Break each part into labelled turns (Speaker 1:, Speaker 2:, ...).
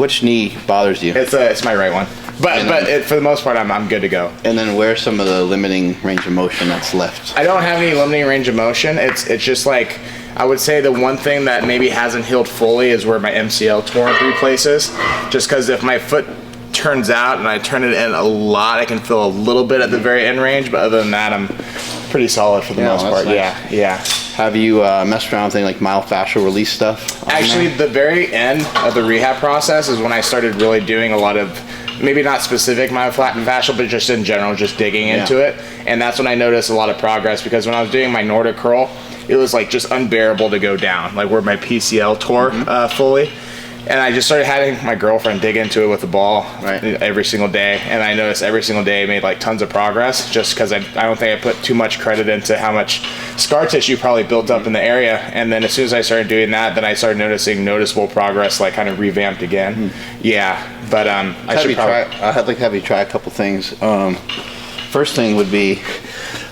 Speaker 1: which knee bothers you?
Speaker 2: It's my right one. But for the most part, I'm good to go.
Speaker 1: And then where's some of the limiting range of motion that's left?
Speaker 2: I don't have any limiting range of motion. It's just like, I would say the one thing that maybe hasn't healed fully is where my MCL tore in 3 places. Just because if my foot turns out and I turn it in a lot, I can feel a little bit at the very end range. But other than that, I'm pretty solid for the most part. Nice. Yeah.
Speaker 1: Have you messed around with anything like myofascial release stuff?
Speaker 2: Actually, the very end of the rehab process is when I started really doing a lot of, maybe not specific myofascial, but just in general, just digging into it. And that's when I noticed a lot of progress, because when I was doing my Nordic curl, it was like just unbearable to go down, like where my PCL tore fully. And I just started having my girlfriend dig into it with the ball every single day. And I noticed every single day I made like tons of progress, just because I don't think I put too much credit into how much scar tissue probably built up in the area. And then as soon as I started doing that, then I started noticing noticeable progress, like kind of revamped again. Yeah, but I'd
Speaker 1: like to have you try a couple things. First thing would be,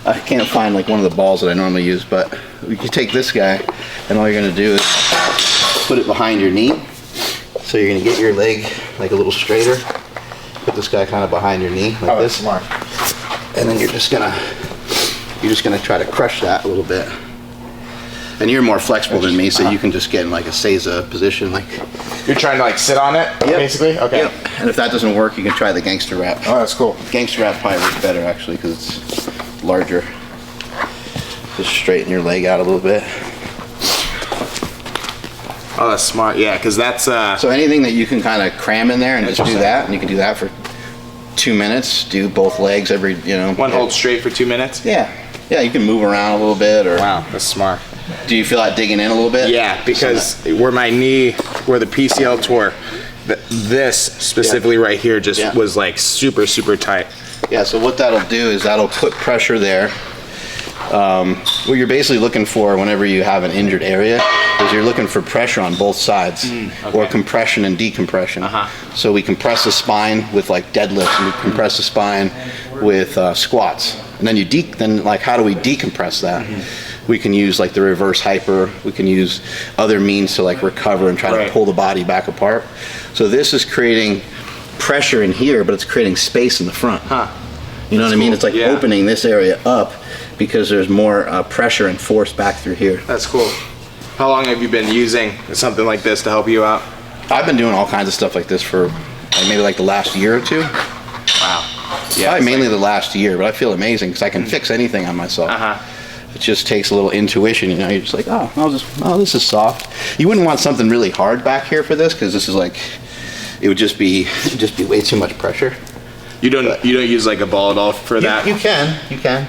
Speaker 1: I can't find like one of the balls that I normally use, but you can take this guy and all you're gonna do is put it behind your knee. So you're gonna get your leg like a little straighter. Put this guy kind of behind your knee like this.
Speaker 2: Smart.
Speaker 1: And then you're just gonna try to crush that a little bit. And you're more flexible than me, so you can just get in like a Seiza position. Like
Speaker 2: you're trying to like sit on it, basically? Okay.
Speaker 1: Yep. And if that doesn't work, you can try the gangster wrap.
Speaker 2: Oh, that's cool.
Speaker 1: Gangster wrap probably works better actually, because it's larger. Just straighten your leg out a little bit.
Speaker 2: Oh, that's smart. Yeah, because that's
Speaker 1: so anything that you can kind of cram in there and just do that, and you can do that for 2 minutes. Do both legs every,
Speaker 2: one hold straight for 2 minutes.
Speaker 1: Yeah, you can move around a little bit. Or
Speaker 2: wow, that's smart.
Speaker 1: Do you feel like digging in a little bit?
Speaker 2: Yeah, because where my knee, where the PCL tore, this specifically right here just was like super tight.
Speaker 1: Yeah. So what that'll do is that'll put pressure there. What you're basically looking for whenever you have an injured area is you're looking for pressure on both sides, or compression and decompression. So we compress the spine with like deadlifts, and we compress the spine with squats, and then then like how do we decompress that? We can use like the reverse hyper. We can use other means to like recover and try to pull the body back apart. So this is creating pressure in here, but it's creating space in the front. You know what I mean? It's like opening this area up, because there's more pressure and force back through here.
Speaker 2: That's cool. How long have you been using something like this to help you out?
Speaker 1: I've been doing all kinds of stuff like this for maybe like the last year or two.
Speaker 2: Wow. Yeah.
Speaker 1: Probably mainly the last year, but I feel amazing because I can fix anything on myself. It just takes a little intuition, You're just like, oh, this is soft. You wouldn't want something really hard back here for this, because this is like, it would just be way too much pressure.
Speaker 2: You don't use like a ball at all for that?
Speaker 1: You can.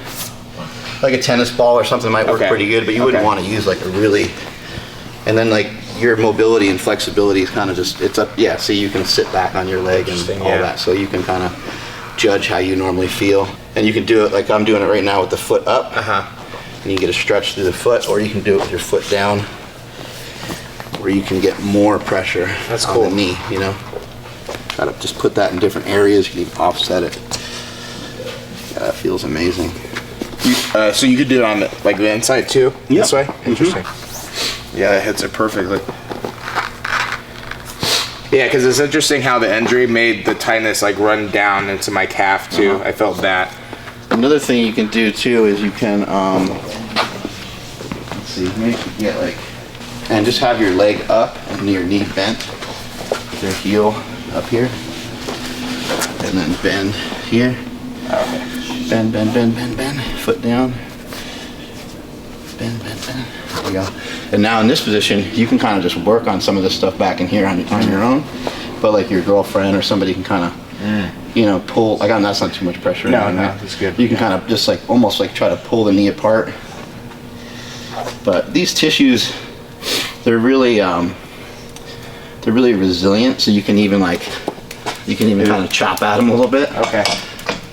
Speaker 1: Like a tennis ball or something might work pretty good, but you wouldn't want to use like a really, and then like your mobility and flexibility is kind of just, it's up, so you can sit back on your leg and all that, so you can kind of judge how you normally feel. And you can do it like I'm doing it right now with the foot up, and you get a stretch through the foot, or you can do it with your foot down, where you can get more pressure on the knee, Try to just put that in different areas. You can offset it. Yeah, that feels amazing.
Speaker 2: So you could do it on the inside too? This way? Interesting. Yeah, it hits it perfectly. Yeah, because it's interesting how the injury made the tightness like run down into my calf too. I felt that.
Speaker 1: Another thing you can do too is you can, let's see, maybe get like, and just have your leg up and your knee bent, with your heel up here, and then bend here. Bend, foot down. Bend. There we go. And now in this position, you can kind of just work on some of this stuff back in here on your own. But like your girlfriend or somebody can kind of, pull. Like that's not too much pressure.
Speaker 2: No, that's good.
Speaker 1: You can kind of just like almost like try to pull the knee apart. But these tissues, they're really resilient. So you can even kind of chop at them a little bit.
Speaker 2: Okay.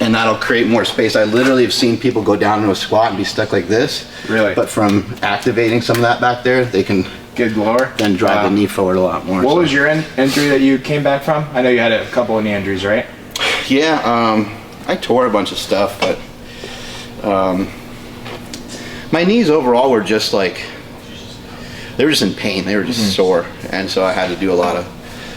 Speaker 1: And that'll create more space. I literally have seen people go down into a squat and be stuck like this.
Speaker 2: Really?
Speaker 1: But from activating some of that back there, they can
Speaker 2: get lower.
Speaker 1: Then drive the knee forward a lot more.
Speaker 2: What was your injury that you came back from? I know you had a couple of knee injuries, right?
Speaker 1: Yeah, I tore a bunch of stuff, but my knees overall were just like, they were just in pain. They were just sore, and so I had to do a lot of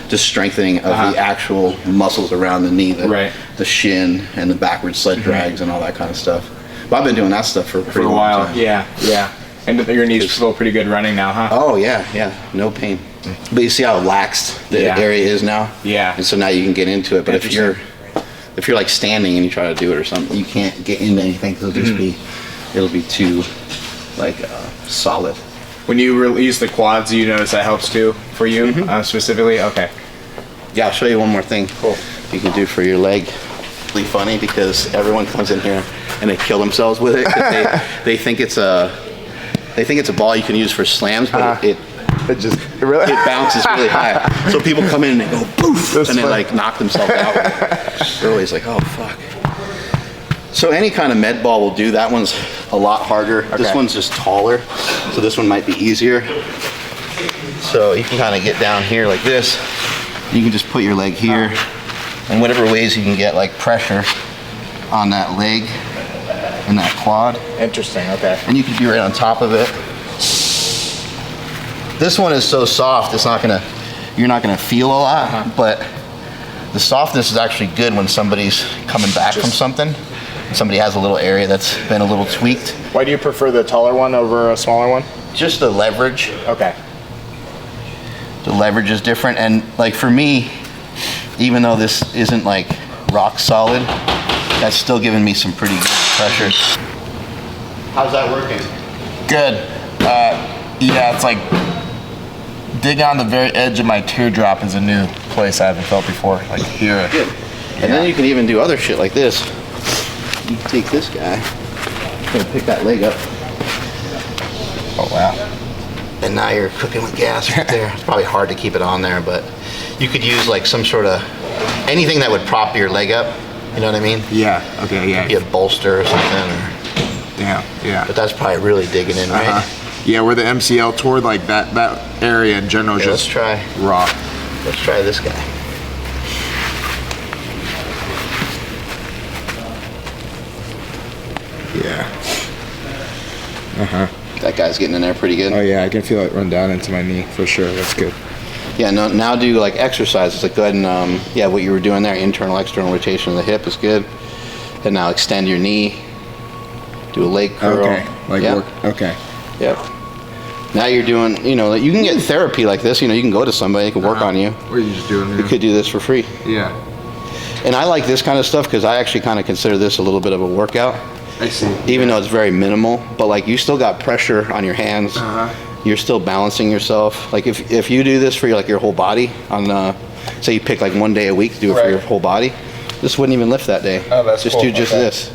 Speaker 1: just strengthening of the actual muscles around the knee, the shin and the backward sled drags and all that kind of stuff. But I've been doing that stuff for a pretty long time.
Speaker 2: Yeah. And your knees feel pretty good running now, huh?
Speaker 1: Oh yeah, no pain. But you see how laxed the area is now?
Speaker 2: Yeah.
Speaker 1: And so now you can get into it. But if you're like standing and you try to do it or something, you can't get into anything because it'll be too like solid.
Speaker 2: When you release the quads, do you notice that helps too for you specifically? Okay.
Speaker 1: Yeah, I'll show you one more thing.
Speaker 2: Cool.
Speaker 1: You can do for your leg. It's really funny because everyone comes in here and they kill themselves with it. 'Cause they think it's a ball you can use for slams, but it bounces really high. So people come in and they go poof, and they like knock themselves out. They're always like, oh fuck. So any kind of med ball will do. That one's a lot harder. Okay. This one's just taller, so this one might be easier. So you can kind of get down here like this. You can just put your leg here, and whatever ways you can get like pressure on that leg and that quad.
Speaker 2: Interesting. Okay.
Speaker 1: And you can be right on top of it. This one is so soft, you're not gonna feel a lot, but the softness is actually good when somebody's coming back from something. Somebody has a little area that's been a little tweaked.
Speaker 2: Why do you prefer the taller one over a smaller one?
Speaker 1: Just the leverage.
Speaker 2: Okay.
Speaker 1: The leverage is different, and like for me, even though this isn't like rock solid, that's still giving me some pretty good pressure. How's that working?
Speaker 3: Good. Yeah, it's like digging on the very edge of my teardrop is a new place I haven't felt before. Like here.
Speaker 1: Good. And then you can even do other shit like this. You can take this guy, pick that leg up.
Speaker 3: Oh wow.
Speaker 1: And now you're cooking with gas right there. It's probably hard to keep it on there, but you could use like some sort of, anything that would prop your leg up. You know what I mean?
Speaker 3: Yeah. Okay. Yeah.
Speaker 1: Maybe a bolster or something.
Speaker 3: Yeah.
Speaker 1: But that's probably really digging in, right?
Speaker 3: Yeah, where the MCL toward like that area in general is
Speaker 1: Let's
Speaker 3: just
Speaker 1: try.
Speaker 3: rock.
Speaker 1: Let's try this guy.
Speaker 3: Yeah.
Speaker 1: That guy's getting in there pretty good.
Speaker 3: Oh yeah, I can feel it run down into my knee for sure. That's good.
Speaker 1: Yeah, now do like exercises. Like go ahead and, what you were doing there, internal, external rotation of the hip is good. And now extend your knee. Do a leg curl.
Speaker 3: Okay. Work. Okay.
Speaker 1: Yep. Now you're doing, you can get therapy like this. You can go to somebody, they can work on you.
Speaker 3: What are you just doing?
Speaker 1: You could do this for free.
Speaker 3: Yeah.
Speaker 1: And I like this kind of stuff because I actually kind of consider this a little bit of a workout.
Speaker 3: I see.
Speaker 1: Even though it's very minimal, but like you still got pressure on your hands. You're still balancing yourself. Like if you do this for your whole body on, say you pick like one day a week to do it for your whole body, this wouldn't even lift that day.
Speaker 3: Oh, that's
Speaker 1: just
Speaker 3: cool.
Speaker 1: do just
Speaker 3: Okay.
Speaker 1: this.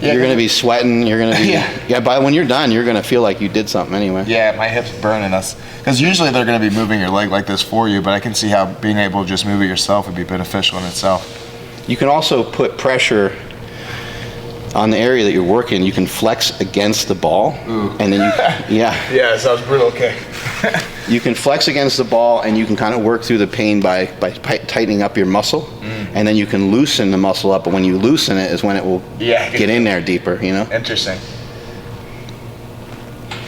Speaker 3: Yeah,
Speaker 1: you're gonna be sweating. You're gonna be By when you're done, you're gonna feel like you did something anyway.
Speaker 3: Yeah, my hips burning us. Because usually they're going to be moving your leg like this for you, but I can see how being able to just move it yourself would be beneficial in itself.
Speaker 1: You can also put pressure on the area that you're working. You can flex against the ball, and then
Speaker 3: Yeah, it sounds brutal. Okay.
Speaker 1: you can flex against the ball, and you can kind of work through the pain by tightening up your muscle, and then you can loosen the muscle up. But when you loosen it, is when it will get in there deeper.
Speaker 3: Interesting.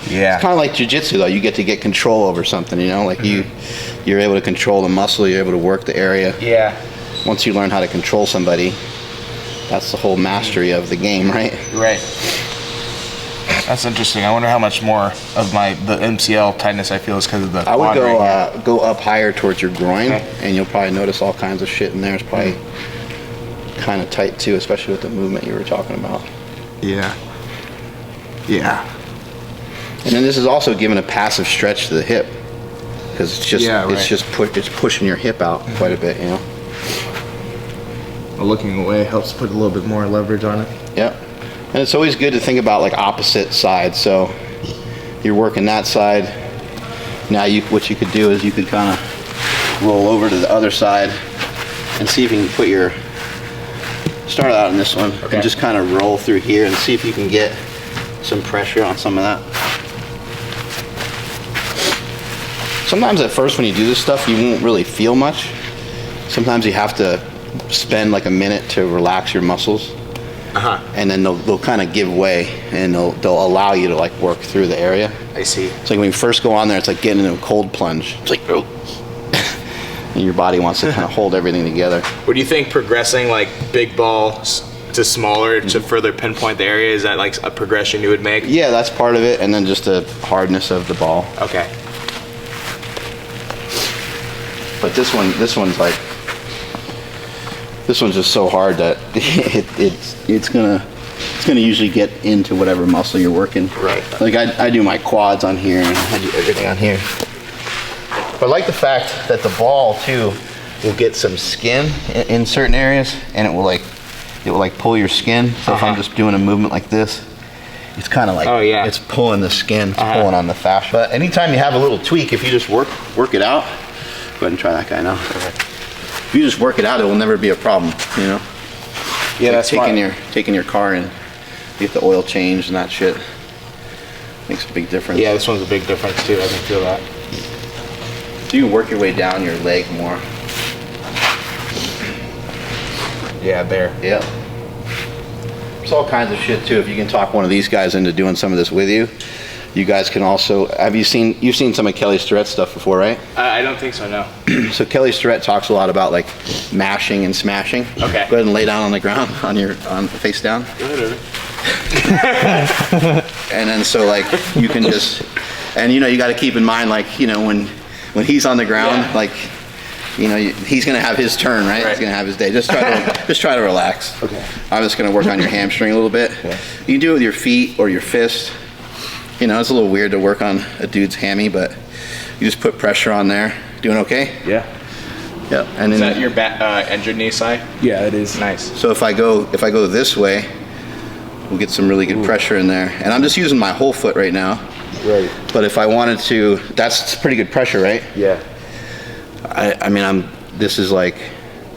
Speaker 3: Yeah.
Speaker 1: It's kind of like jiu-jitsu, though. You get to get control over something. Like you're able to control the muscle. You're able to work the area.
Speaker 3: Yeah.
Speaker 1: Once you learn how to control somebody, that's the whole mastery of the game, right?
Speaker 3: Right. That's interesting. I wonder how much more of the MCL tightness I feel is because of the
Speaker 1: I would
Speaker 3: quad right here.
Speaker 1: go up higher towards your groin, and you'll probably notice all kinds of shit in there. It's probably kind of tight too, especially with the movement you were talking about.
Speaker 3: Yeah. Yeah.
Speaker 1: And then this is also giving a passive stretch to the hip, because it's pushing your hip out quite a bit,
Speaker 3: Looking away helps put a little bit more leverage on it.
Speaker 1: Yep. And it's always good to think about like opposite sides. So you're working that side. Now what you could do is you could kind of roll over to the other side and see if you can start out in this one and just kind of roll through here and see if you can get some pressure on some of that. Sometimes at first when you do this stuff, you won't really feel much. Sometimes you have to spend like a minute to relax your muscles. And then they'll kind of give way, and they'll allow you to like work through the area.
Speaker 3: I see.
Speaker 1: It's like when you first go on there, it's like getting into a cold plunge. It's like, oh. and your body wants to kind of hold everything together.
Speaker 2: What do you think progressing like big balls to smaller to further pinpoint the area, is that like a progression you would make?
Speaker 1: Yeah, that's part of it, and then just the hardness of the ball.
Speaker 2: Okay.
Speaker 1: But this one's just so hard that it's gonna usually get into whatever muscle you're working.
Speaker 2: Right.
Speaker 1: Like I do my quads on here, and I do everything on here. But I like the fact that the ball too will get some skin in certain areas, and it will like pull your skin. So if I'm just doing a movement like this, it's kind of like,
Speaker 2: oh yeah,
Speaker 1: it's pulling the skin, it's pulling on the fascia. But anytime you have a little tweak, if you just work it out, go ahead and try that guy now. If you just work it out, it will never be a problem, you know?
Speaker 2: Yeah,
Speaker 1: It's like
Speaker 2: that's
Speaker 1: taking your car and you get the oil changed and that shit. Makes a big difference.
Speaker 2: Yeah, this one's a big difference too. I can feel that.
Speaker 1: So you can work your way down your leg more.
Speaker 2: Yeah, there.
Speaker 1: Yeah. There's all kinds of shit too. If you can talk one of these guys into doing some of this with you, you guys can also, you've seen some of Kelly Starrett's stuff before, right?
Speaker 2: I don't think so, no.
Speaker 1: So Kelly Starrett talks a lot about like mashing and smashing.
Speaker 2: Okay.
Speaker 1: Go ahead and lay down on the ground on face down. And then so like you can just, and you know, you got to keep in mind, like, you know, when he's on the ground, like, you know, he's gonna have his turn, right? He's gonna have his day. Just try to relax.
Speaker 2: Okay.
Speaker 1: I'm just gonna work on your hamstring a little bit.
Speaker 2: Yeah.
Speaker 1: You can do it with your feet or your fist. You know, it's a little weird to work on a dude's hammy, but you just put pressure on there. Doing okay?
Speaker 2: Yeah.
Speaker 1: Yep. And
Speaker 2: Is
Speaker 1: then
Speaker 2: that your injured knee side?
Speaker 4: Yeah, it is.
Speaker 2: Nice.
Speaker 1: so if I go this way, we'll get some really good pressure in there. And I'm just using my whole foot right now.
Speaker 4: Right.
Speaker 1: But if I wanted to, that's pretty good pressure, right?
Speaker 4: Yeah.
Speaker 1: I mean, this is like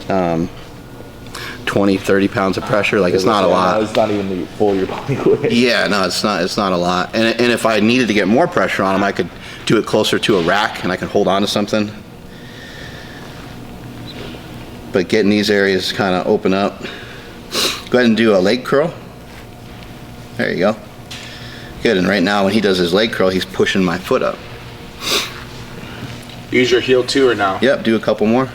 Speaker 1: 20, 30 pounds of pressure. Like, it's not a lot.
Speaker 4: It's not even the full your body weight.
Speaker 1: Yeah, no, it's not a lot. And if I needed to get more pressure on them, I could do it closer to a rack and I could hold on to something. But getting these areas kind of open up. Go ahead and do a leg curl. There you go. Good, and right now when he does his leg curl, he's pushing my foot up.
Speaker 2: Use your heel too or no?
Speaker 1: Yep, do a couple more.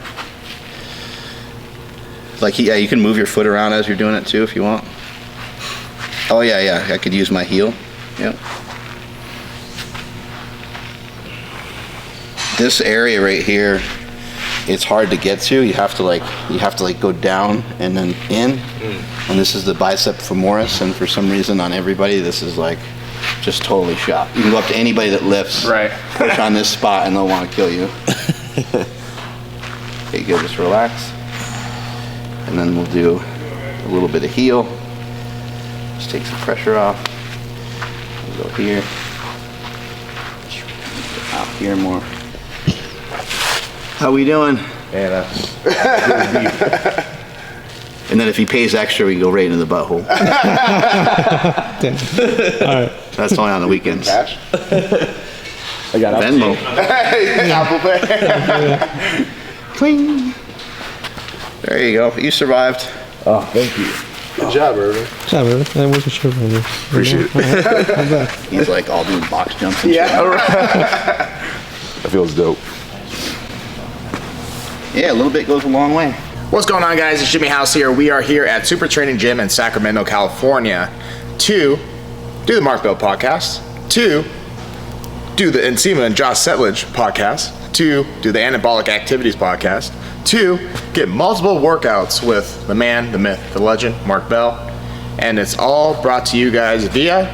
Speaker 1: Like, yeah, you can move your foot around as you're doing it too if you want. Oh yeah, I could use my heel. Yep. This area right here, it's hard to get to. You have to like go down and then in. And this is the bicep femoris, and for some reason on everybody this is like just totally shot. You can go up to anybody that lifts,
Speaker 2: Right.
Speaker 1: push on this spot, and they'll want to kill you. Okay, good. Just relax, and then we'll do a little bit of heel. Just take some pressure off. We'll go here, out here more. How we doing?
Speaker 4: Yeah,
Speaker 1: And then if he pays extra, we can go right into the butthole. That's only on the weekends.
Speaker 4: I got up.
Speaker 1: Venmo.
Speaker 2: Apple Pay.
Speaker 1: Cling. There you go. You survived.
Speaker 4: Oh, thank you.
Speaker 2: Good job, Irvin.
Speaker 5: Yeah, man. I wasn't sure about this.
Speaker 2: Appreciate it.
Speaker 1: He's like all doing box jumps and
Speaker 2: Yeah, all right.
Speaker 4: That feels dope.
Speaker 1: shit. Yeah, a little bit goes a long way.
Speaker 2: What's going on, guys? It's Jimmy House here. We are here at Super Training Gym in Sacramento, California to do the Mark Bell podcast, to do the Ensema and Josh Settlage podcast, to do the Anabolic Activities podcast, to get multiple workouts with the man, the myth, the legend, Mark Bell. And it's all brought to you guys via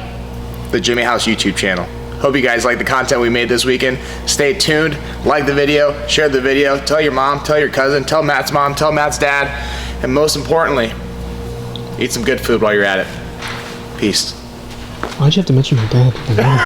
Speaker 2: the Jimmy House YouTube channel. Hope you guys like the content we made this weekend. Stay tuned, like the video, share the video, tell your mom, tell your cousin, tell Matt's mom, tell Matt's dad, and most importantly, eat some good food while you're at it. Peace.
Speaker 5: Why'd you have to mention my dad?